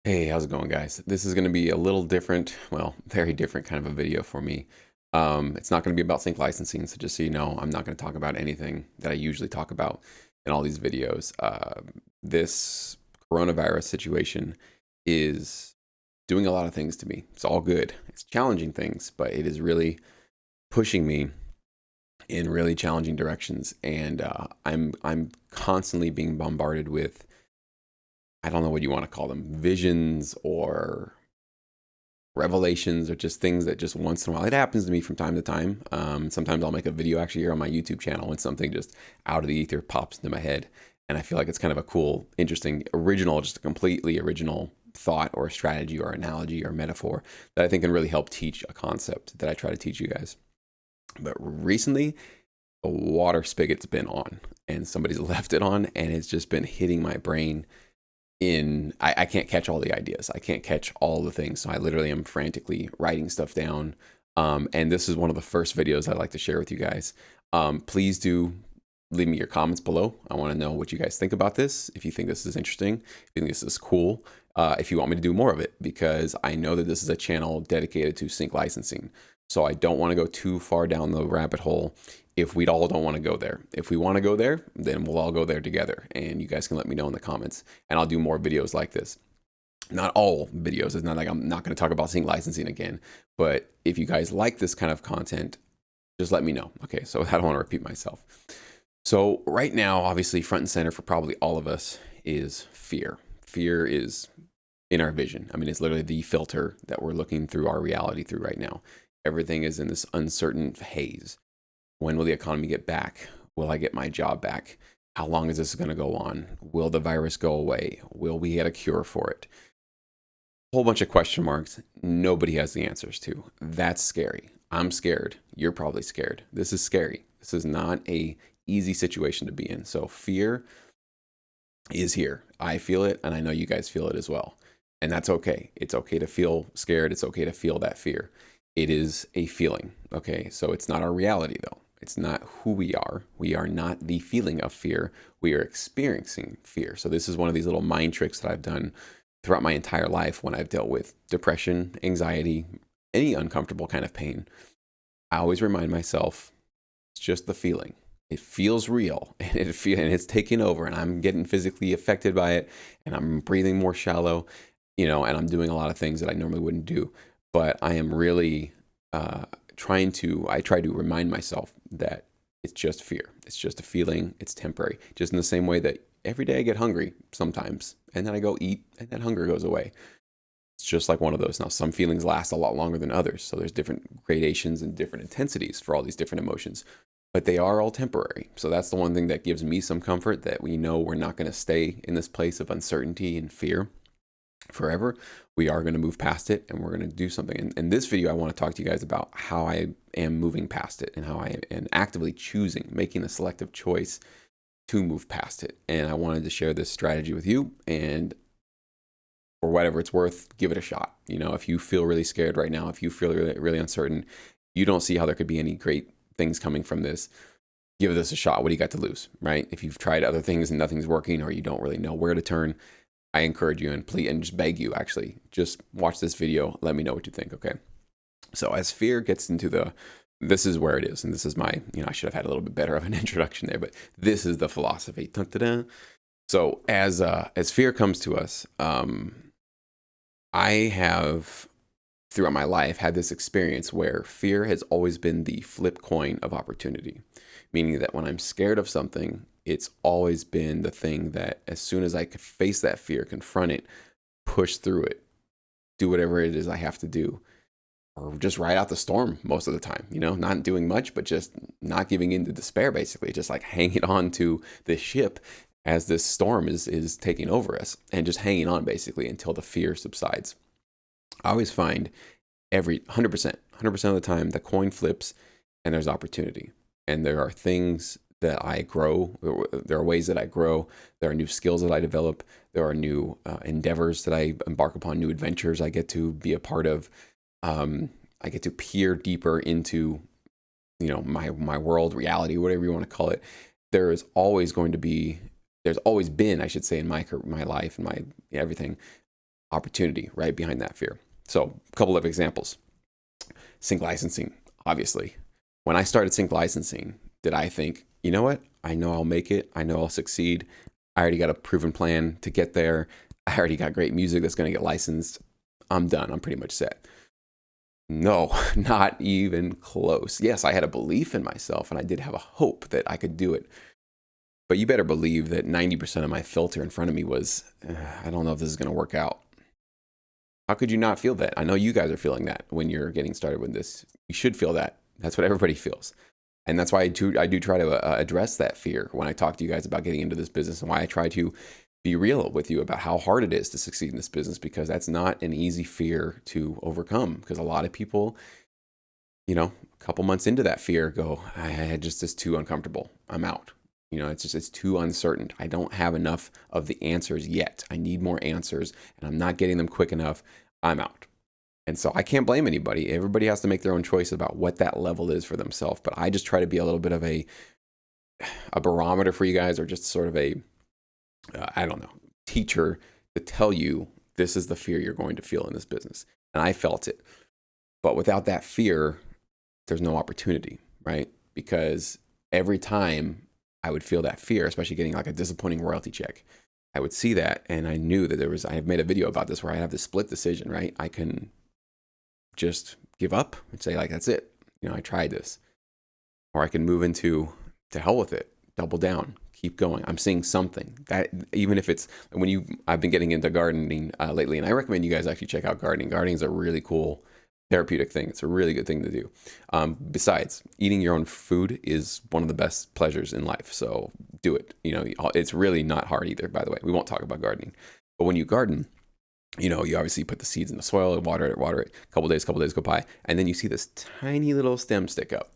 Hey, how's it going, guys? This is going to be a little different, well, very different kind of a video for me. It's not going to be about sync licensing, so just so you know, I'm not going to talk about anything that I usually talk about in all these videos. This coronavirus situation is doing a lot of things to me. It's all good. It's challenging things, but it is really pushing me in really challenging directions, and I'm constantly being bombarded with, I don't know what you want to call them, visions or revelations or just things that just once in a while, it happens to me from time to time. Sometimes I'll make a video actually here on my YouTube channel when something just out of the ether pops into my head. And I feel like it's kind of a cool, interesting, original, just a completely original thought or strategy or analogy or metaphor that I think can really help teach a concept that I try to teach you guys. But recently, a water spigot's been on and somebody's left it on, and it's just been hitting my brain I can't catch all the ideas. I can't catch all the things. So I literally am frantically writing stuff down. And this is one of the first videos I'd like to share with you guys. Please do leave me your comments below. I want to know what you guys think about this. If you think this is interesting, if you think this is cool, if you want me to do more of it, because I know that this is a channel dedicated to sync licensing. So I don't want to go too far down the rabbit hole if we all don't want to go there. If we want to go there, then we'll all go there together. And you guys can let me know in the comments. And I'll do more videos like this. Not all videos. It's not like I'm not going to talk about sync licensing again. But if you guys like this kind of content, just let me know. Okay, so I don't want to repeat myself. So right now, obviously, front and center for probably all of us is fear. Fear is in our vision. I mean, it's literally the filter that we're looking through our reality through right now. Everything is in this uncertain haze. When will the economy get back? Will I get my job back? How long is this going to go on? Will the virus go away? Will we get a cure for it? A whole bunch of question marks nobody has the answers to. That's scary. I'm scared. You're probably scared. This is scary. This is not a easy situation to be in. So fear is here. I feel it, and I know you guys feel it as well. And that's okay. It's okay to feel scared. It's okay to feel that fear. It is a feeling. Okay, so it's not our reality though. It's not who we are. We are not the feeling of fear. We are experiencing fear. So this is one of these little mind tricks that I've done throughout my entire life when I've dealt with depression, anxiety, any uncomfortable kind of pain. I always remind myself, it's just the feeling. It feels real, and it's taking over, and I'm getting physically affected by it, and I'm breathing more shallow, and I'm doing a lot of things that I normally wouldn't do. But I am really I try to remind myself that it's just fear. It's just a feeling. It's temporary. Just in the same way that every day I get hungry sometimes, and then I go eat, and that hunger goes away. It's just like one of those. Now, some feelings last a lot longer than others. So there's different gradations and different intensities for all these different emotions, but they are all temporary. So that's the one thing that gives me some comfort, that we know we're not going to stay in this place of uncertainty and fear forever. We are going to move past it, and we're going to do something. In this video, I want to talk to you guys about how I am moving past it and how I am actively making a selective choice to move past it. And I wanted to share this strategy with you, and for whatever it's worth, give it a shot. If you feel really scared right now, if you feel really, really uncertain, you don't see how there could be any great things coming from this, give this a shot. What do you got to lose, right? If you've tried other things and nothing's working, or you don't really know where to turn, I encourage you and just beg you, actually, just watch this video. Let me know what you think, okay? So as fear gets into this is where it is. And this is my, I should have had a little bit better of an introduction there, but this is the philosophy. Dun-dun-dun. So as fear comes to us, I have, throughout my life, had this experience where fear has always been the flip coin of opportunity, meaning that when I'm scared of something, it's always been the thing that as soon as I could face that fear, confront it, push through it, do whatever it is I have to do, or just ride out the storm most of the time, not doing much, but just not giving in to despair, basically, just like hanging on to the ship as this storm is taking over us, and just hanging on basically until the fear subsides. I always find 100% of the time, the coin flips and there's opportunity. And there are things that I grow. There are ways that I grow. There are new skills that I develop. There are new endeavors that I embark upon, new adventures I get to be a part of. I get to peer deeper into, my world, reality, whatever you want to call it. There's always been, I should say, in my life and my everything, opportunity right behind that fear. So a couple of examples. Sync licensing, obviously. When I started sync licensing, did I think, you know what? I know I'll make it. I know I'll succeed. I already got a proven plan to get there. I already got great music that's going to get licensed. I'm done. I'm pretty much set. No, not even close. Yes, I had a belief in myself and I did have a hope that I could do it. But you better believe that 90% of my filter in front of me was, I don't know if this is going to work out. How could you not feel that? I know you guys are feeling that when you're getting started with this. You should feel that. That's what everybody feels. And that's why I do try to address that fear when I talk to you guys about getting into this business, and why I try to be real with you about how hard it is to succeed in this business, because that's not an easy fear to overcome. Because a lot of people, a couple months into that fear go, it's too uncomfortable. I'm out. It's too uncertain. I don't have enough of the answers yet. I need more answers and I'm not getting them quick enough. I'm out. And so I can't blame anybody. Everybody has to make their own choice about what that level is for themselves. But I just try to be a little bit of a barometer for you guys, or just sort of a, teacher to tell you this is the fear you're going to feel in this business. And I felt it. But without that fear, there's no opportunity, right? Because every time I would feel that fear, especially getting like a disappointing royalty check, I would see that and I knew that I have made a video about this where I have this split decision, right? I can just give up and say like, that's it. I tried this. Or I can move into to hell with it, double down, keep going. I'm seeing something that even if it's I've been getting into gardening lately, and I recommend you guys actually check out gardening. Gardening is a really cool therapeutic thing. It's a really good thing to do. Besides, eating your own food is one of the best pleasures in life. So do it. It's really not hard either, by the way. We won't talk about gardening. But when you garden, you obviously put the seeds in the soil and water it. A couple days go by. And then you see this tiny little stem stick up.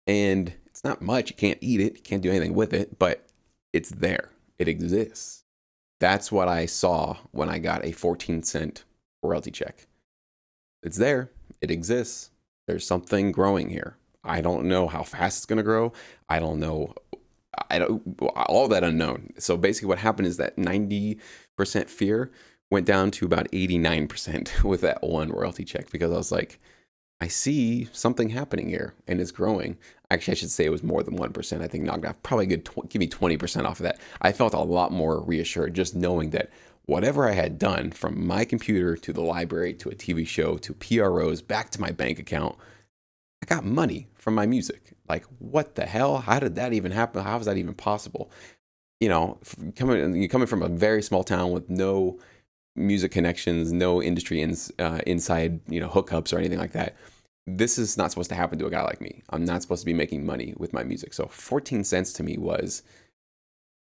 And it's not much. You can't eat it. You can't do anything with it. But it's there. It exists. That's what I saw when I got a 14-cent royalty check. It's there. It exists. There's something growing here. I don't know how fast it's going to grow. I don't know. All that unknown. So basically what happened is that 90% fear went down to about 89% with that one royalty check, because I was like, I see something happening here and it's growing. Actually, I should say it was more than 1%. I think knocked off probably give me 20% off of that. I felt a lot more reassured just knowing that whatever I had done, from my computer to the library to a TV show to PROs back to my bank account, I got money from my music. Like, what the hell? How did that even happen? How is that even possible? Coming from a very small town with no music connections, no industry inside, hookups or anything like that. This is not supposed to happen to a guy like me. I'm not supposed to be making money with my music. So 14 cents to me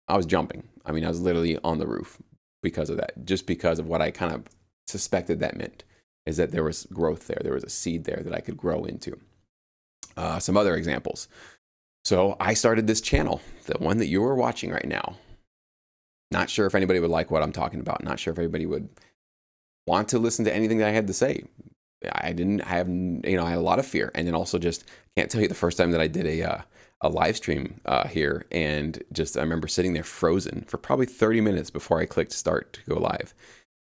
I was jumping. I was literally on the roof because of that, just because of what I kind of suspected that meant, is that there was growth there. There was a seed there that I could grow into. Some other examples. So I started this channel, the one that you are watching right now. Not sure if anybody would like what I'm talking about. Not sure if anybody would want to listen to anything that I had to say. I had a lot of fear. And then also just can't tell you the first time that I did a live stream here, and I remember sitting there frozen for probably 30 minutes before I clicked start to go live,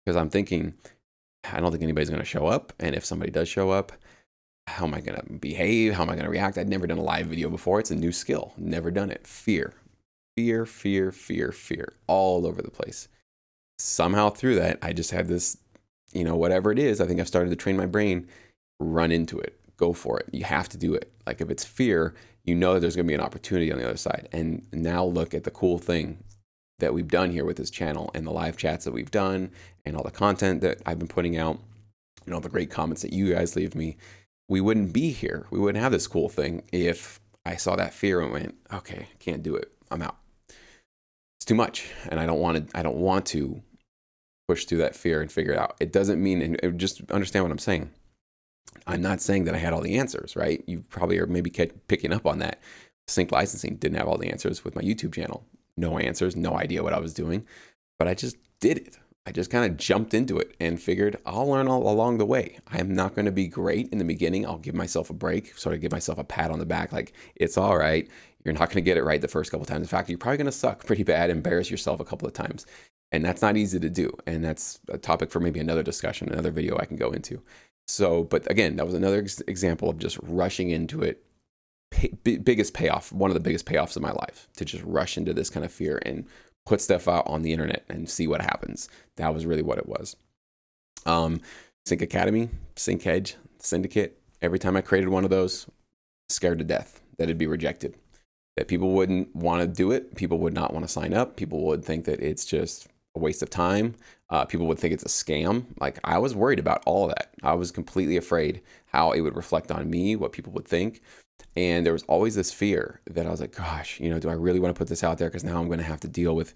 because I'm thinking, I don't think anybody's going to show up. And if somebody does show up, how am I going to behave? How am I going to react? I'd never done a live video before. It's a new skill. Never done it. Fear, all over the place. Somehow through that, I just had this, whatever it is, I think I've started to train my brain, run into it, go for it. You have to do it. Like if it's fear, there's going to be an opportunity on the other side. And now look at the cool thing that we've done here with this channel, and the live chats that we've done, and all the content that I've been putting out, and all the great comments that you guys leave me. We wouldn't be here. We wouldn't have this cool thing if I saw that fear and went, okay, can't do it. I'm out. It's too much. And I don't want to push through that fear and figure it out. It doesn't mean, and just understand what I'm saying. I'm not saying that I had all the answers, right? You probably are maybe picking up on that. Sync licensing didn't have all the answers with my YouTube channel. No answers, no idea what I was doing, but I just did it. I just kind of jumped into it and figured I'll learn all along the way. I am not going to be great in the beginning. I'll give myself a break, sort of give myself a pat on the back. Like, it's all right. You're not going to get it right the first couple of times. In fact, you're probably going to suck pretty bad, embarrass yourself a couple of times. And that's not easy to do. And that's a topic for maybe another discussion, another video I can go into. So, but again, that was another example of just rushing into it. Biggest payoff, one of the biggest payoffs of my life, to just rush into this kind of fear and put stuff out on the internet and see what happens. That was really what it was. Sync Academy, Sync Edge, Syndicate. Every time I created one of those, scared to death that it'd be rejected, that people wouldn't want to do it. People would not want to sign up. People would think that it's just a waste of time. People would think it's a scam. Like, I was worried about all of that. I was completely afraid how it would reflect on me, what people would think. And there was always this fear that I was like, gosh, do I really want to put this out there? Because now I'm going to have to deal with,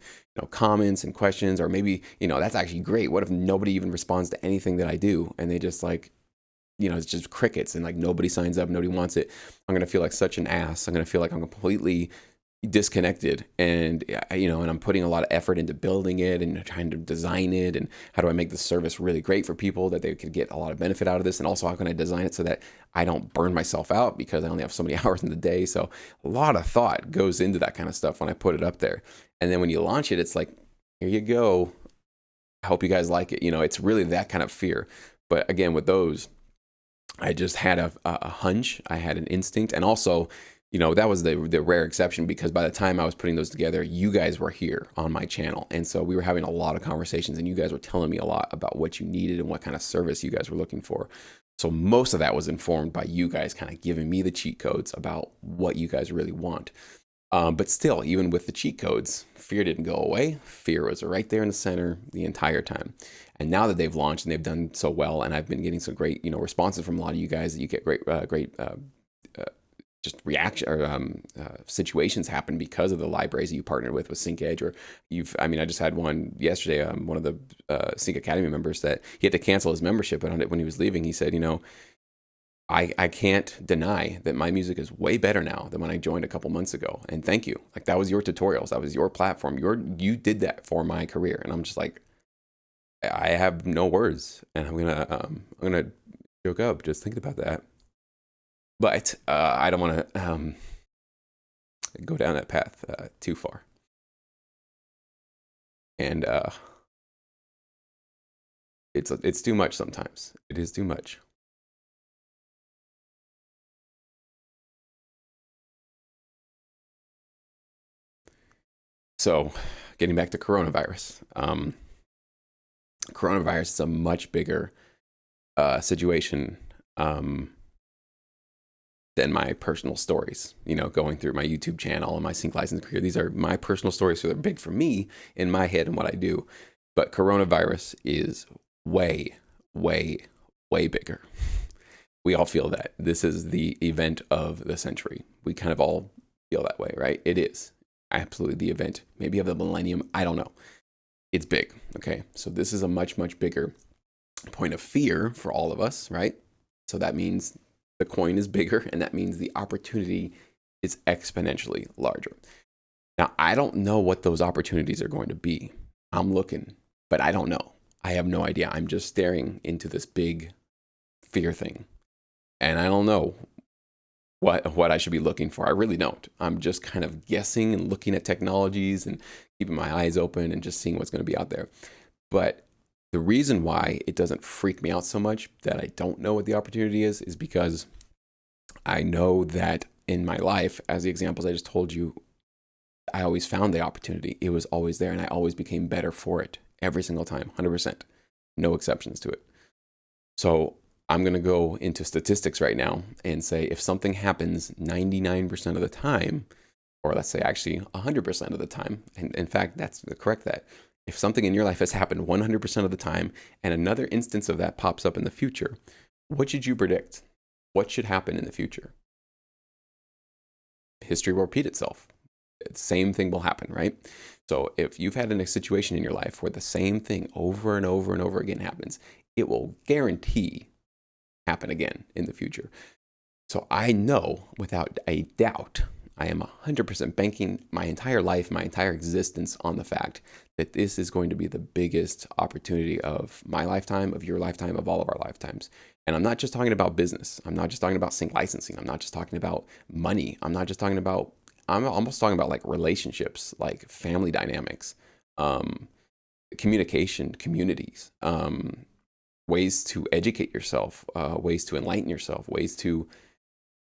comments and questions, or maybe, that's actually great. What if nobody even responds to anything that I do? And they just like, it's just crickets, and like nobody signs up, nobody wants it. I'm going to feel like such an ass. I'm going to feel like I'm completely disconnected, and and I'm putting a lot of effort into building it and trying to design it, and how do I make the service really great for people that they could get a lot of benefit out of this, and also how can I design it so that I don't burn myself out because I only have so many hours in the day. So a lot of thought goes into that kind of stuff when I put it up there. And then when you launch it, it's like, here you go, I hope you guys like it. It's really that kind of fear. But again, with those, I just had a hunch, I had an instinct, and also that was the rare exception, because by the time I was putting those together, you guys were here on my channel. And so we were having a lot of conversations, and you guys were telling me a lot about what you needed and what kind of service you guys were looking for. So most of that was informed by you guys kind of giving me the cheat codes about what you guys really want. But still, even with the cheat codes, fear didn't go away. Fear was right there in the center the entire time. And now that they've launched and they've done so well, and I've been getting some great, responses from a lot of you guys, that you get great just reaction or situations happen because of the libraries that you partnered with Sync Edge, or I just had one yesterday, one of the Sync Academy members, that he had to cancel his membership, but on it when he was leaving, he said, I can't deny that my music is way better now than when I joined a couple months ago. And thank you. Like, that was your tutorials. That was your platform. You did that for my career. And I'm just like, I have no words, and I'm gonna joke up just thinking about that. But I don't want to go down that path too far. And it's too much sometimes. It is too much. So, getting back to coronavirus. Coronavirus is a much bigger situation than my personal stories. Going through my YouTube channel and my sync license career, these are my personal stories, so they're big for me in my head and what I do. But coronavirus is way, way, way bigger. We all feel that this is the event of the century. We kind of all feel that way, right? It is absolutely the event, maybe of the millennium. I don't know. It's big. Okay. So this is a much, much bigger point of fear for all of us, right? So that means the coin is bigger, and that means the opportunity is exponentially larger. Now, I don't know what those opportunities are going to be. I'm looking, but I don't know. I have no idea. I'm just staring into this big fear thing, and I don't know what I should be looking for. I really don't. I'm just kind of guessing and looking at technologies and keeping my eyes open and just seeing what's going to be out there. But the reason why it doesn't freak me out so much that I don't know what the opportunity is because I know that in my life, as the examples I just told you, I always found the opportunity. It was always there, and I always became better for it every single time, 100%. No exceptions to it. So I'm going to go into statistics right now and say if something happens 99% of the time, or let's say actually 100% of the time, and in fact, that's correct that. If something in your life has happened 100% of the time and another instance of that pops up in the future, what should you predict? What should happen in the future? History will repeat itself. The same thing will happen, right? So if you've had a situation in your life where the same thing over and over and over again happens, it will guarantee happen again in the future. So I know without a doubt, I am 100% banking my entire life, my entire existence on the fact that this is going to be the biggest opportunity of my lifetime, of your lifetime, of all of our lifetimes. And I'm not just talking about business. I'm not just talking about sync licensing. I'm not just talking about money. I'm almost talking about like relationships, like family dynamics, communication, communities, ways to educate yourself, ways to enlighten yourself, ways to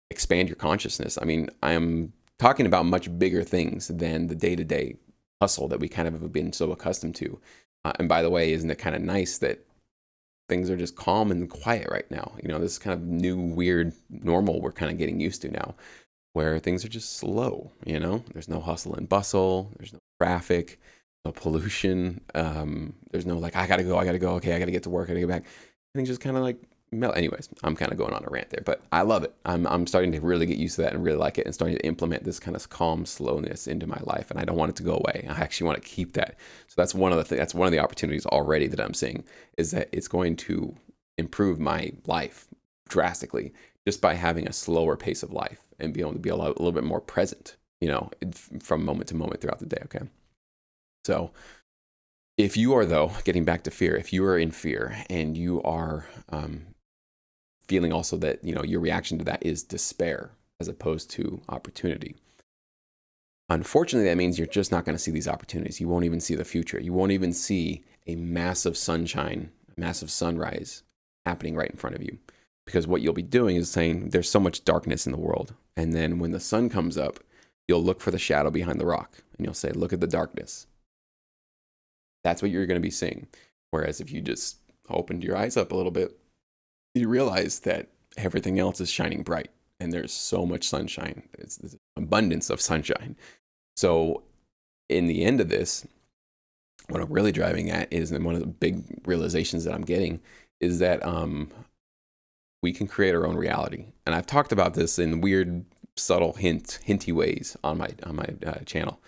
expand your consciousness. I mean, I'm talking about much bigger things than the day-to-day hustle that we kind of have been so accustomed to. And by the way, isn't it kind of nice that things are just calm and quiet right now? You know, this kind of new, weird normal we're kind of getting used to now, where things are just slow, you know? There's no hustle and bustle. There's no traffic, no pollution. There's no like, I gotta go. Okay, I gotta get to work. I gotta get back. Things just kind of like melt. Anyways, I'm kind of going on a rant there, but I love it. I'm starting to really get used to that and really like it, and starting to implement this kind of calm slowness into my life. And I don't want it to go away. I actually want to keep that. So that's one of the things. That's one of the opportunities already that I'm seeing, is that it's going to improve my life drastically just by having a slower pace of life and be able to be a little bit more present, you know, from moment to moment throughout the day. Okay. So if you are, though, getting back to fear, if you are in fear and you are feeling also that, you know, your reaction to that is despair as opposed to opportunity, unfortunately, that means you're just not going to see these opportunities. You won't even see the future. You won't even see a massive sunshine, a massive sunrise happening right in front of you. Because what you'll be doing is saying there's so much darkness in the world. And then when the sun comes up, you'll look for the shadow behind the rock and you'll say, look at the darkness. That's what you're going to be seeing. Whereas if you just opened your eyes up a little bit, you realize that everything else is shining bright and there's so much sunshine. It's this abundance of sunshine. So in the end of this, what I'm really driving at is, and one of the big realizations that I'm getting is that we can create our own reality. And I've talked about this in weird, subtle, hinty ways on my channel.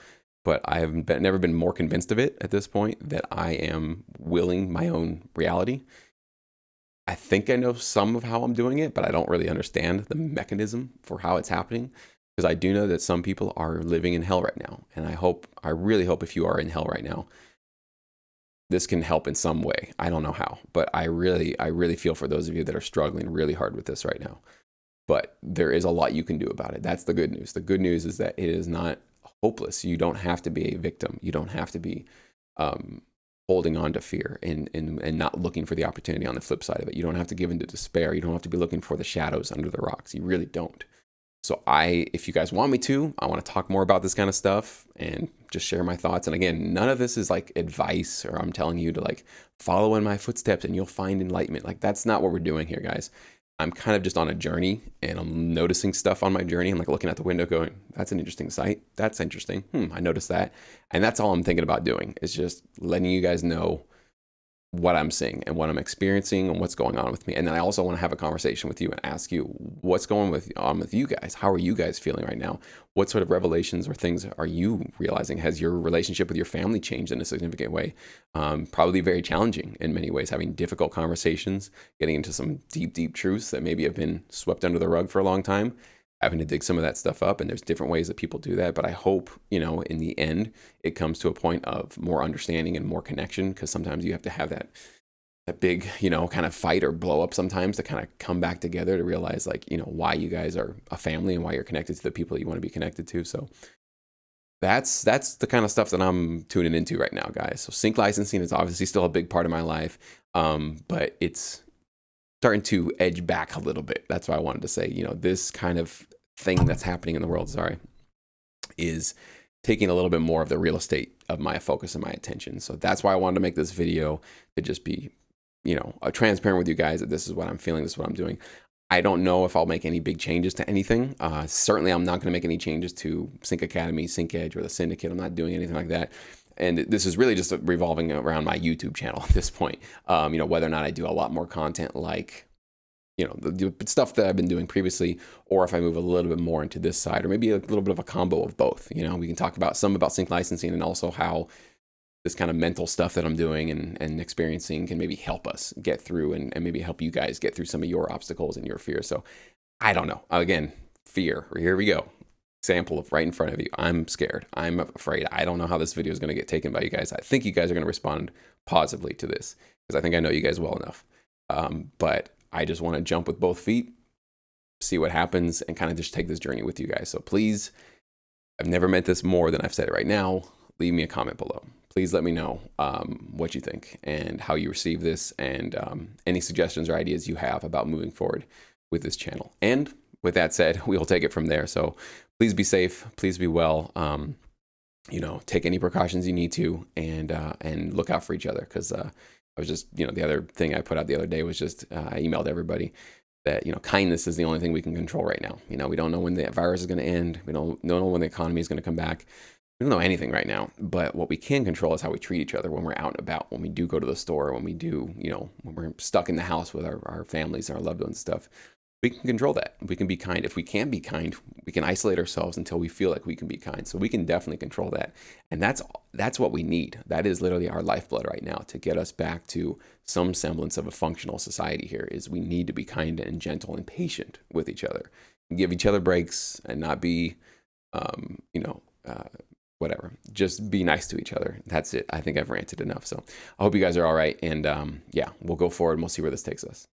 But I have never been more convinced of it at this point, that I am willing my own reality. I think I know some of how I'm doing it, but I don't really understand the mechanism for how it's happening. Because I do know that some people are living in hell right now. And I really hope if you are in hell right now, this can help in some way. I don't know how, but I really feel for those of you that are struggling really hard with this right now. But there is a lot you can do about it. That's the good news. The good news is that it is not hopeless. You don't have to be a victim. You don't have to be holding on to fear and not looking for the opportunity on the flip side of it. You don't have to give into despair. You don't have to be looking for the shadows under the rocks. You really don't. So if you guys want me to, I want to talk more about this kind of stuff and just share my thoughts. And again, none of this is like advice, or I'm telling you to like follow in my footsteps and you'll find enlightenment. Like, that's not what we're doing here, guys. I'm kind of just on a journey, and I'm noticing stuff on my journey. I'm like looking out the window going, that's an interesting sight. That's interesting. I noticed that. And that's all I'm thinking about doing, is just letting you guys know what I'm seeing and what I'm experiencing and what's going on with me. And then I also want to have a conversation with you and ask you what's going on with you guys. How are you guys feeling right now? What sort of revelations or things are you realizing? Has your relationship with your family changed in a significant way? Probably very challenging in many ways, having difficult conversations, getting into some deep, deep truths that maybe have been swept under the rug for a long time, having to dig some of that stuff up. And there's different ways that people do that. But I hope, you know, in the end, it comes to a point of more understanding and more connection, because sometimes you have to have that big, you know, kind of fight or blow up sometimes to kind of come back together to realize, like, you know, why you guys are a family and why you're connected to the people you want to be connected to. So that's the kind of stuff that I'm tuning into right now, guys. So sync licensing is obviously still a big part of my life, but it's starting to edge back a little bit. That's why I wanted to say, you know, this kind of thing that's happening in the world, is taking a little bit more of the real estate of my focus and my attention. So that's why I wanted to make this video, to just be, you know, transparent with you guys that this is what I'm feeling, this is what I'm doing. I don't know if I'll make any big changes to anything. Certainly, I'm not going to make any changes to Sync Academy, Sync Edge, or the Syndicate. I'm not doing anything like that. And this is really just revolving around my YouTube channel at this point. You know, whether or not I do a lot more content like, you know, the stuff that I've been doing previously, or if I move a little bit more into this side, or maybe a little bit of a combo of both. You know, we can talk about some about sync licensing, and also how this kind of mental stuff that I'm doing and experiencing can maybe help us get through, and maybe help you guys get through some of your obstacles and your fears. So I don't know. Again, fear. Here we go. Example of right in front of you. I'm scared. I'm afraid. I don't know how this video is going to get taken by you guys. I think you guys are going to respond positively to this, because I think I know you guys well enough. But I just want to jump with both feet, see what happens, and kind of just take this journey with you guys. So please, I've never meant this more than I've said it right now. leave me a comment below. Please let me know what you think and how you receive this, and any suggestions or ideas you have about moving forward with this channel. And with that said, we will take it from there. So please be safe. Please be well. Take any precautions you need to, and look out for each other. Because I was just, the other thing I put out the other day was just, I emailed everybody that, kindness is the only thing we can control right now. We don't know when the virus is going to end. We don't know when the economy is going to come back. We don't know anything right now. But what we can control is how we treat each other when we're out and about, when we do go to the store, when we do, when we're stuck in the house with our families, our loved ones, stuff. We can control that. We can be kind. If we can't be kind, we can isolate ourselves until we feel like we can be kind. So we can definitely control that. And that's what we need. That is literally our lifeblood right now to get us back to some semblance of a functional society here. Is we need to be kind and gentle and patient with each other, and give each other breaks, and not be, whatever. Just be nice to each other. That's it. I think I've ranted enough. So I hope you guys are all right. And we'll go forward and we'll see where this takes us.